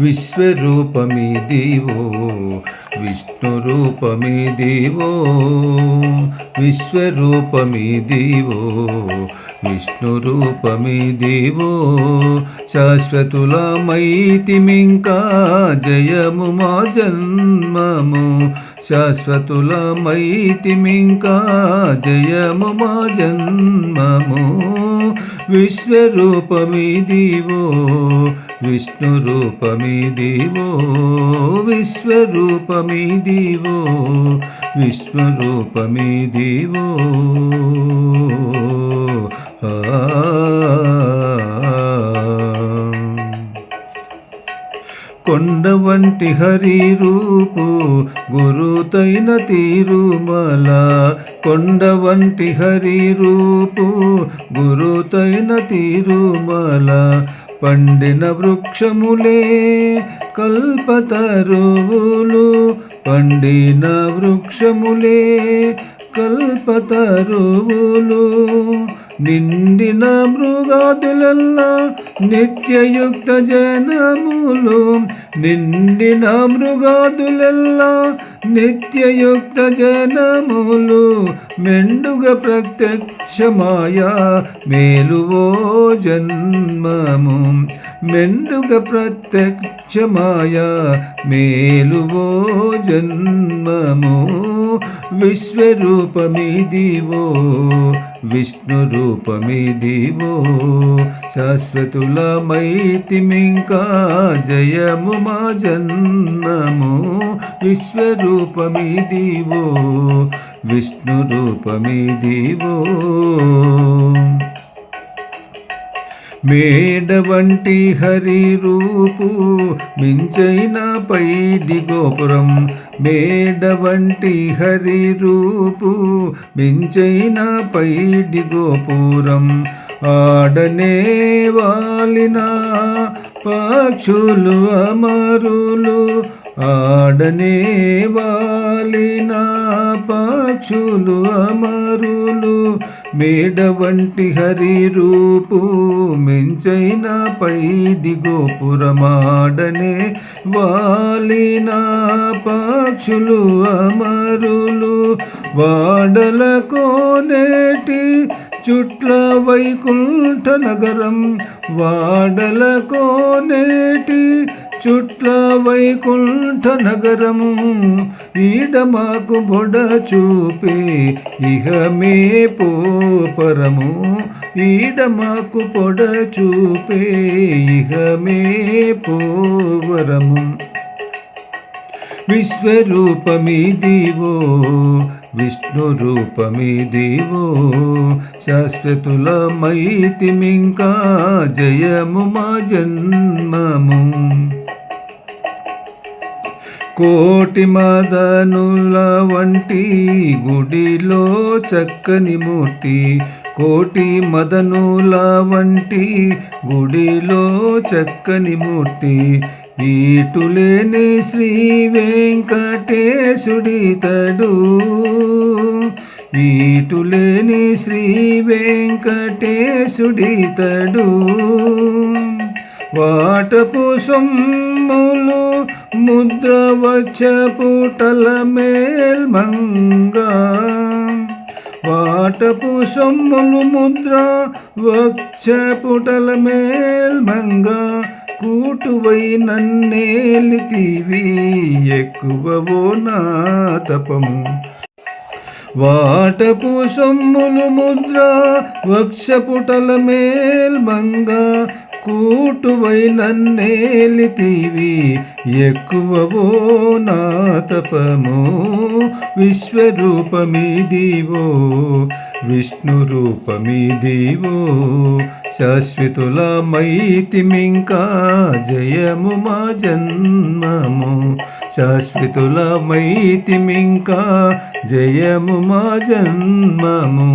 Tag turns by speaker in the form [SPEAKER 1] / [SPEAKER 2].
[SPEAKER 1] విశ్వరూపమిదివో విష్ణురూపమిదివో విశ్వరూపమిదివో విష్ణురూపమిదివో శాశ్వతులమైతిమింకా జయము మా జన్మము శాశ్వతులమైతిమింకా జయము మా జన్మము విశ్వరూపమిదివో విష్ణురూపమిదివో విశ్వరూపమిదివో విశ్వరూపమిదివో కొండ వంటి హరి రూపు గురుతైన తిరుమల కొండ వంటి హరి రూపు గురుతైన తిరుమల పండిన వృక్షములే కల్పతరువులు పండిన వృక్షములే కల్పతరువులు నిండిన మృగాదులల్లా నిత్యయుక్త జనములు నిండిన మృగాదులల్లా నిత్యయుక్త జనములు మెండుగ ప్రత్యక్షమాయా మేలువో జన్మము మెండుగ ప్రత్యక్షమాయా మేలువో జన్మము విశ్వరూపమిదివో విష్ణురూపమిదివో శాశ్వతులమైతిమింకా జయము మా జన్మము విశ్వరూపమిదివో విష్ణురూపమిదివో మేడ వంటి హరి రూపు మించైన పైడి గోపురం మేడ వంటి హరి రూపు మించైన పైడి గోపురం ఆడనే వాలిన పక్షులు అమరులు ఆడనే వాలిన పక్షులు అమరులు మేడ వంటి హరి రూపు మించైన పైడి గోపురమాడనే వాలిన పక్షులు అమరులు వాడల కోనేటి చుట్ల వైకుంఠ నగరం వాడల కోనేటి చుట్ల వైకుంఠ నగరము ఈడమాకు బొడ చూపే ఇహమే పోపరము ఈడమాకు పొడ చూపే ఇహమే పోవరము విశ్వరూపమిదివో విష్ణురూపమిదివో శాశ్వతులమైతిమింకా జయము మా జన్మము కోటి మదనుల వంటి గుడిలో చక్కని మూర్తి కోటి మదనుల వంటి గుడిలో చక్కని మూర్తి ఈటులేని శ్రీ వెంకటేశుడితడు ఈటులేని శ్రీ వెంకటేశుడితడు వాటపు సొమ్ములు ముద్ర వచ్చపుటల మేల్మంగా వాటపు సొమ్ములు ముద్ర వచ్చపుటల మేల్మంగా కూటువై నన్నేలితివి ఎక్కువవో నా తపము వాటపు సొమ్ములు ముద్ర వక్షపుటల మేల్మంగా కూటువై నన్నేలితివి ఎక్కువవో నా తపము విశ్వరూపమిదివో విష్ణురూపమిదివో శాశ్వతులమైతిమింకా జయము మా జన్మము శాశ్వతులమైతిమింకా జయము మా జన్మము